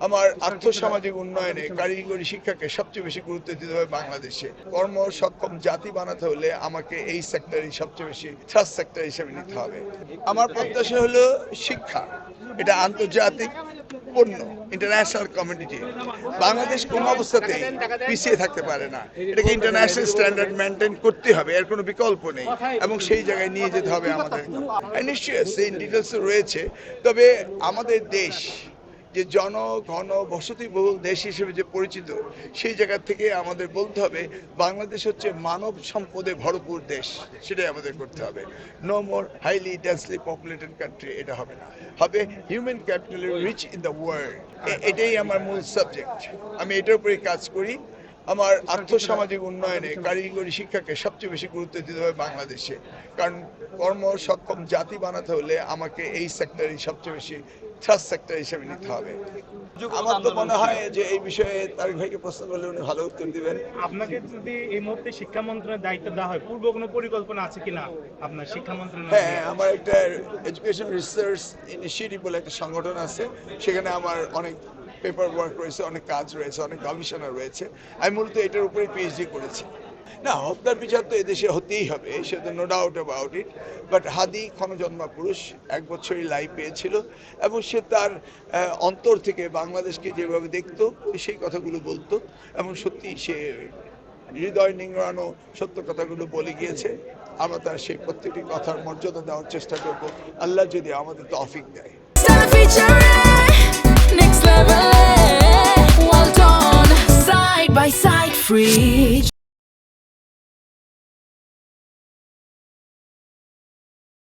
আমার আর্থসামাজিক উন্নয়নে কারিগরি শিক্ষাকে সবচেয়ে বেশি গুরুত্ব দিতে হবে বাংলাদেশে। কর্মসক্ষম জাতি বানাতে হলে আমাকে এই সেক্টরই সবচেয়ে বেশি থ্রাস্ট সেক্টর হিসেবে নিতে হবে। আমার প্রত্যাশা হলো শিক্ষা, এটা আন্তর্জাতিক পণ্য, ইন্টারন্যাশনাল কমিউনিটি। বাংলাদেশ কোনো অবস্থাতেই পিছিয়ে থাকতে পারে না, এটাকে ইন্টারন্যাশনাল স্ট্যান্ডার্ড মেনটেন করতে হবে, এর কোনো বিকল্প নেই এবং সেই জায়গায় নিয়ে যেতে হবে আমাদের। নিশ্চয়ই সেই ডিটেলস রয়েছে, তবে আমাদের দেশ যে জনঘন বসতিবহুল দেশ হিসেবে যে পরিচিত, সেই জায়গা থেকে আমাদের বলতে হবে বাংলাদেশ হচ্ছে মানব সম্পদে ভরপুর দেশ, সেটাই আমাদের করতে হবে। No more highly densely populated country, এটা হবে না, হবে human capital rich in the world. এটাই আমার মূল সাবজেক্ট, আমি এটার উপরে কাজ করি। আমার আর্থসামাজিক উন্নয়নে কারিগরি শিক্ষাকে সবচেয়ে বেশি গুরুত্ব দিতে হবে বাংলাদেশে, কারণ কর্মসক্ষম জাতি বানাতে হলে আমাকে এই সেক্টরই সবচেয়ে বেশি থ্রাস্ট সেক্টর হিসেবে নিতে হবে। আমার তো মনে হয় যে এই বিষয়ে তারিক ভাইকে প্রশ্ন করলে উনি ভালো উত্তর দিবেন। আপনাকে যদি এই মুহূর্তে শিক্ষা মন্ত্রণালয়ের দায়িত্ব দেওয়া হয়, পূর্ব কোনো পরিকল্পনা আছে কিনা আপনার শিক্ষা মন্ত্রণালয়? হ্যাঁ, আমার একটা এডুকেশন রিসার্চ ইনিশিয়েটিভ বলে একটা সংগঠন আছে, সেখানে আমার অনেক পেপার ওয়ার্ক রয়েছে, অনেক কাজ রয়েছে, অনেক গবেষণা রয়েছে। আমি মূলত এটার উপরে পিএইচডি করেছি। না, হত্যার বিচার তো এদেশে হতেই হবে, সেটা no doubt about it. But Hadi ক্ষণজন্মা পুরুষ, 1 বছরই লাইফ পেয়েছিল এবং সে তার অন্তর থেকে বাংলাদেশকে যেভাবে দেখতো সেই কথাগুলো বলতো এবং সত্যি সে হৃদয় নিংড়ানো সত্য কথাগুলো বলে গিয়েছে। আমরা তার সেই প্রত্যেকটি কথার মর্যাদা দেওয়ার চেষ্টা করব, আল্লাহ যদি আমাদের তৌফিক দেয়। Next level, well done, side by side, free.